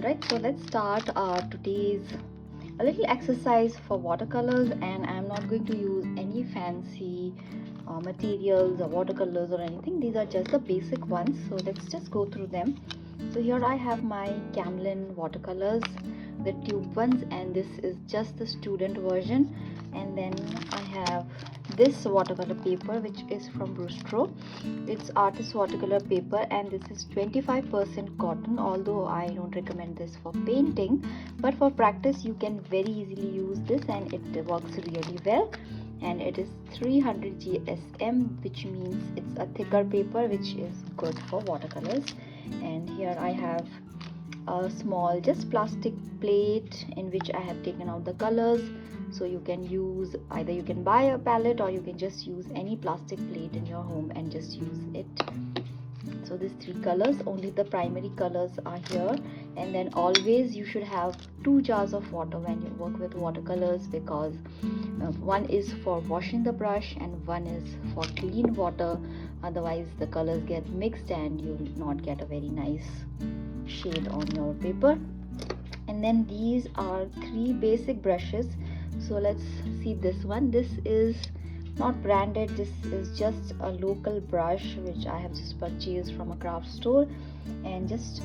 Alright, so let's start today's a little exercise for watercolors, and I'm not going to use any fancy materials or watercolors or anything. These are just the basic ones, so let's just go through them. So here I have my Camlin watercolors, the tube ones, and this is just the student version. And then I have this watercolor paper, which is from Brustro. It's artist watercolor paper, and this is 25% cotton, although I don't recommend this for painting, but for practice you can very easily use this and it works really well. And it is 300 GSM, which means it's a thicker paper, which is good for watercolors. And here I have a small just plastic plate in which I have taken out the colors. So you can use, either you can buy a palette or you can just use any plastic plate in your home and just use it. So these three colors, only the primary colors are here. And then always you should have 2 jars of water when you work with watercolors, because one is for washing the brush and one is for clean water. Otherwise the colors get mixed and you will not get a very nice shade on your paper. And then these are 3 basic brushes. So let's see this one. This is not branded, this is just a local brush which I have just purchased from a craft store, and just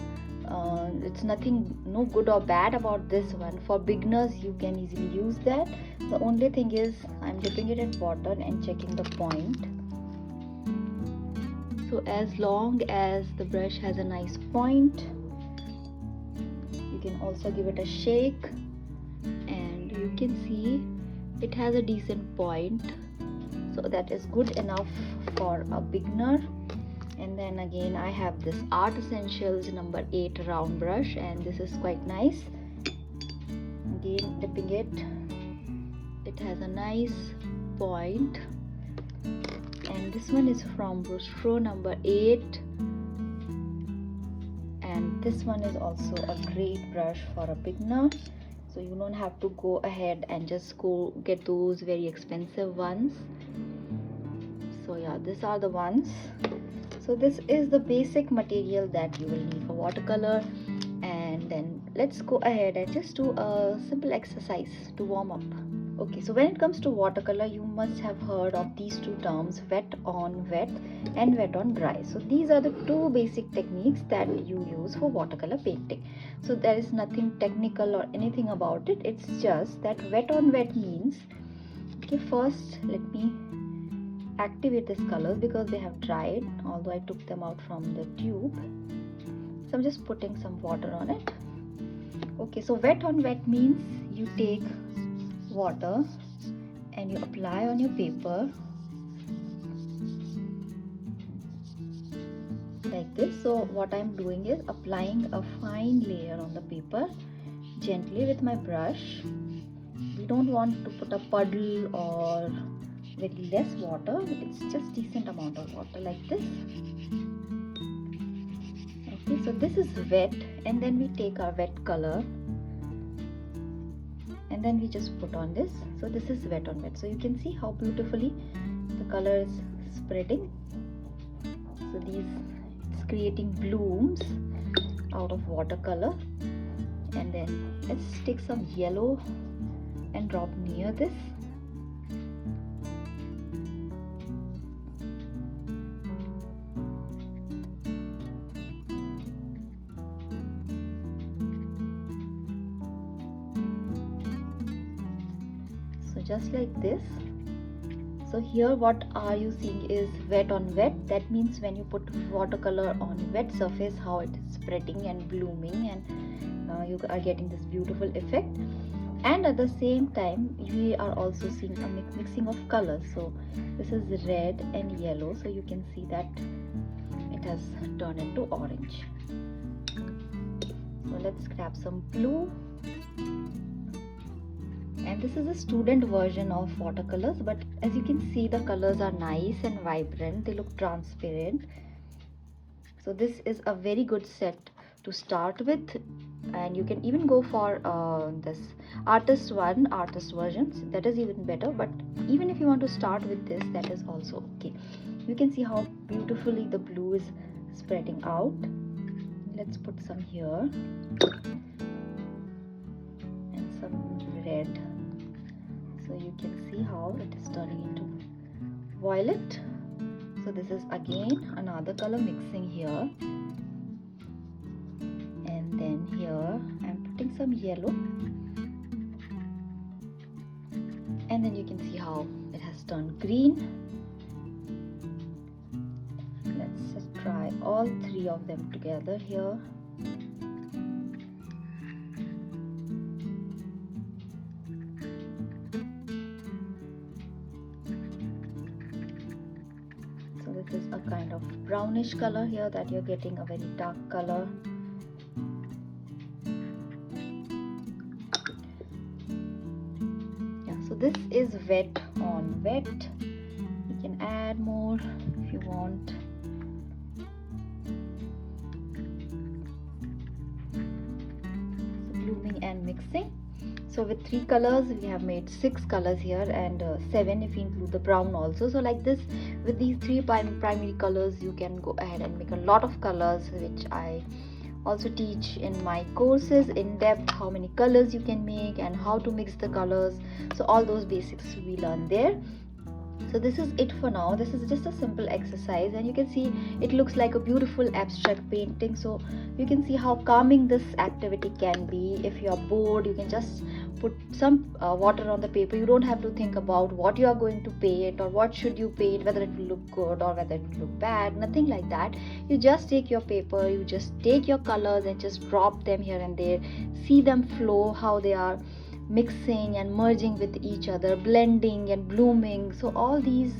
it's nothing, no good or bad about this one. For beginners you can easily use that. The only thing is I'm dipping it in water and checking the point. So as long as the brush has a nice point, you can also give it a shake, and you can see it has a decent point, so that is good enough for a beginner. And then again I have this Art Essentials number 8 round brush, and this is quite nice. Again dipping it, it has a nice point. And this one is from Brustro number 8, and this one is also a great brush for a beginner. So you don't have to go ahead and just go get those very expensive ones. So yeah, these are the ones. So this is the basic material that you will need for watercolor. And then let's go ahead and just do a simple exercise to warm up. Okay, so when it comes to watercolor, you must have heard of these two terms, wet on wet and wet on dry. So these are the 2 basic techniques that you use for watercolor painting. So there is nothing technical or anything about it. It's just that wet on wet means, okay, first let me activate these colors because they have dried, although I took them out from the tube. So I'm just putting some water on it. Okay, so wet on wet means you take water and you apply on your paper like this. So what I'm doing is applying a fine layer on the paper gently with my brush. We don't want to put a puddle or very less water, it's just decent amount of water like this. Okay, so this is wet, and then we take our wet color and then we just put on this. So this is wet on wet. So you can see how beautifully the color is spreading. So it's creating blooms out of watercolor. And then let's take some yellow and drop near this. Just like this. So here what are you seeing is wet on wet. That means when you put watercolor on wet surface, how it is spreading and blooming, and you are getting this beautiful effect. And at the same time we are also seeing a mixing of colors. So this is red and yellow, so you can see that it has turned into orange. So let's grab some blue. And this is a student version of watercolors, but as you can see the colors are nice and vibrant, they look transparent. So this is a very good set to start with, and you can even go for this artist versions, that is even better. But even if you want to start with this, that is also okay. You can see how beautifully the blue is spreading out. let's put some here and some red, so you can see how it is turning into violet. So this is again another color mixing here, and then here I'm putting some yellow, and then you can see how it has turned green. Let's just try all three of them together here. So this is a kind of brownish color here that you're getting, a very dark color. Yeah, so this is wet on wet. You can add more if you want. Blooming and mixing. So with 3 colors we have made 6 colors here, and 7 if you include the brown also. So like this, with these 3 primary colors you can go ahead and make a lot of colors, which I also teach in my courses in depth, how many colors you can make and how to mix the colors. So all those basics we learn there. So this is it for now. This is just a simple exercise, and you can see it looks like a beautiful abstract painting. So you can see how calming this activity can be. If you are bored, you can just put some water on the paper. You don't have to think about what you are going to paint or what should you paint, whether it will look good or whether it will look bad, nothing like that. You just take your paper, you just take your colors and just drop them here and there. See them flow, how they are mixing and merging with each other, blending and blooming. So all these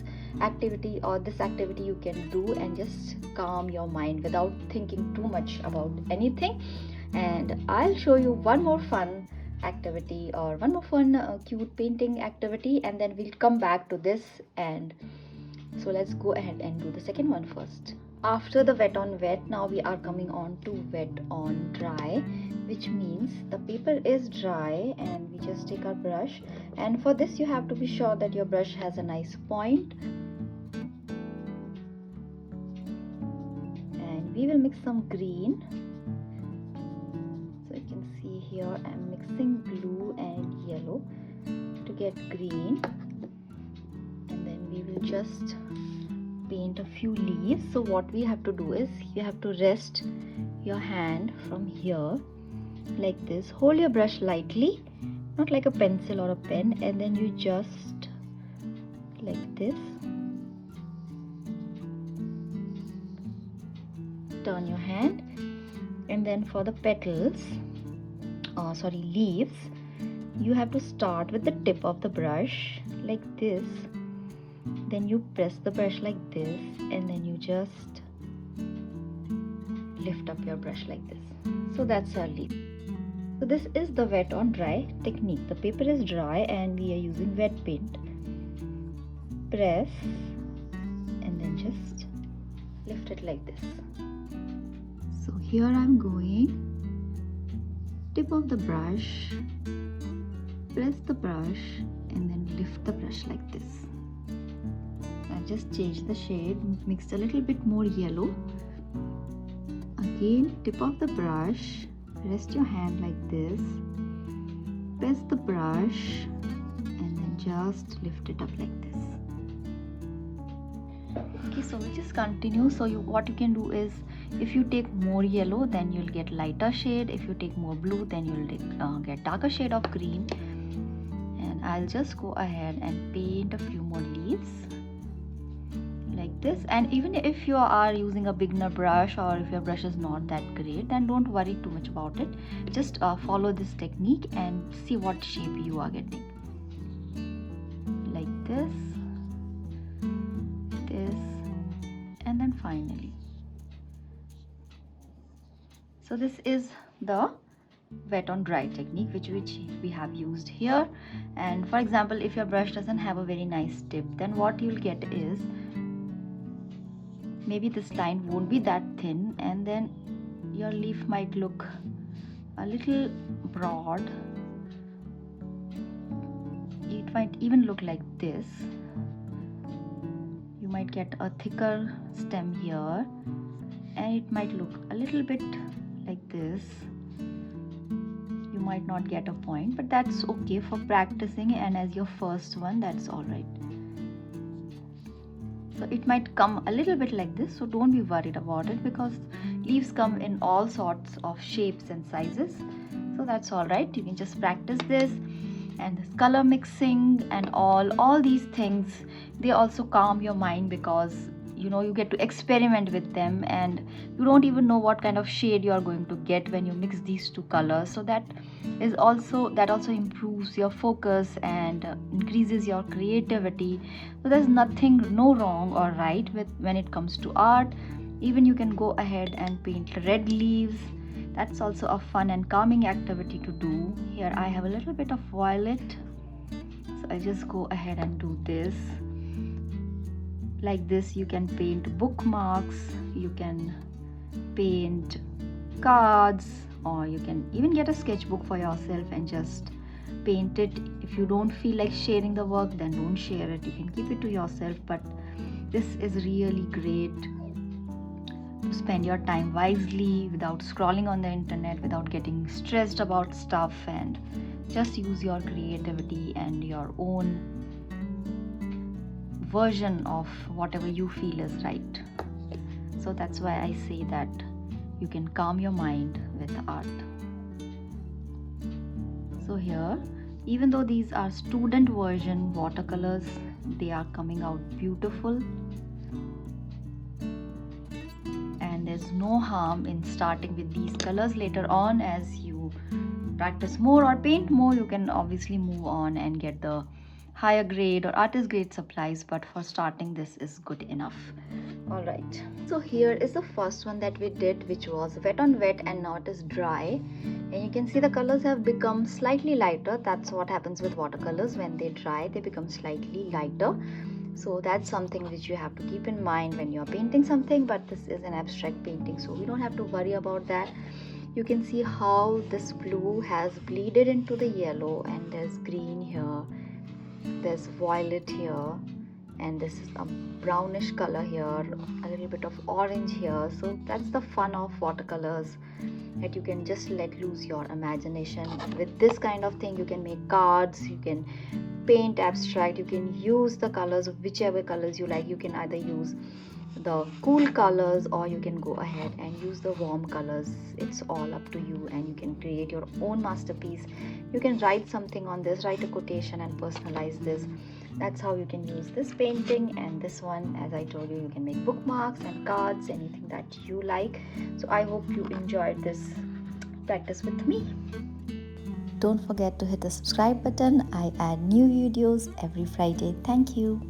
activity or this activity you can do and just calm your mind without thinking too much about anything. And I'll show you one more fun activity or one more fun cute painting activity, and then we'll come back to this. And so let's go ahead and do the second one first. After the wet on wet, now we are coming on to wet on dry, which means the paper is dry and we just take our brush. And for this you have to be sure that your brush has a nice point, and we will mix some green. So you can see here I'm mixing blue and yellow to get green, and then we will just paint a few leaves. So what we have to do is you have to rest your hand from here like this. Hold your brush lightly, not like a pencil or a pen, and then you just like this turn your hand. And then for the petals, leaves, you have to start with the tip of the brush like this, then you press the brush like this, and then you just lift up your brush like this. So that's our leaf. So this is the wet on dry technique. The paper is dry and we are using wet paint. Press and then just lift it like this. So here I'm going tip of the brush, press the brush and then lift the brush like this. I've just changed the shade, mixed a little bit more yellow. Again, tip of the brush, rest your hand like this, press the brush and then just lift it up like this. Okay, so we just continue. So what you can do is, if you take more yellow, then you'll get lighter shade. If you take more blue, then you'll get darker shade of green. And I'll just go ahead and paint a few more leaves like this. And even if you are using a beginner brush, or if your brush is not that great, then don't worry too much about it. Just follow this technique and see what shape you are getting. Like this, and then finally. So this is the wet on dry technique which we have used here. And for example, if your brush doesn't have a very nice tip, then what you'll get is, maybe this line won't be that thin, and then your leaf might look a little broad. It might even look like this. You might get a thicker stem here, and it might look a little bit like this, you might not get a point, but that's okay for practicing, and as your first one, that's all right. So it might come a little bit like this, so don't be worried about it, because leaves come in all sorts of shapes and sizes, so that's all right. You can just practice this. And this color mixing and all these things, they also calm your mind, because you get to experiment with them, and you don't even know what kind of shade you are going to get when you mix these two colors. So that also improves your focus and increases your creativity. So there's no wrong or right with when it comes to art. Even you can go ahead and paint red leaves. That's also a fun and calming activity to do. Here I have a little bit of violet, so I just go ahead and do this. Like this, you can paint bookmarks, you can paint cards, or you can even get a sketchbook for yourself and just paint it. If you don't feel like sharing the work, then don't share it. You can keep it to yourself, but this is really great to spend your time wisely without scrolling on the internet, without getting stressed about stuff, and just use your creativity and your own version of whatever you feel is right. So that's why I say that you can calm your mind with art. So here, even though these are student version watercolors, they are coming out beautiful. There's no harm in starting with these colors. Later on, as you practice more or paint more, you can obviously move on and get the higher grade or artist grade supplies, but for starting, this is good enough. All right, so here is the first one that we did, which was wet on wet, and now it is dry, and you can see the colors have become slightly lighter. That's what happens with watercolors. When they dry, they become slightly lighter. So that's something which you have to keep in mind when you're painting something, but this is an abstract painting, so we don't have to worry about that. You can see how this blue has bleeded into the yellow, and there's green here, there's violet here, and this is a brownish color here, a little bit of orange here. So that's the fun of watercolors, that you can just let loose your imagination. With this kind of thing, you can make cards, you can paint abstract, you can use the colors of whichever colors you like. You can either use the cool colors, or you can go ahead and use the warm colors. It's all up to you, and you can create your own masterpiece. You can write something on this, write a quotation and personalize this. That's how you can use this painting. And this one, as I told you, you can make bookmarks and cards, anything that you like. So I hope you enjoyed this practice with me. Don't forget to hit the subscribe button. I add new videos every Friday. Thank you.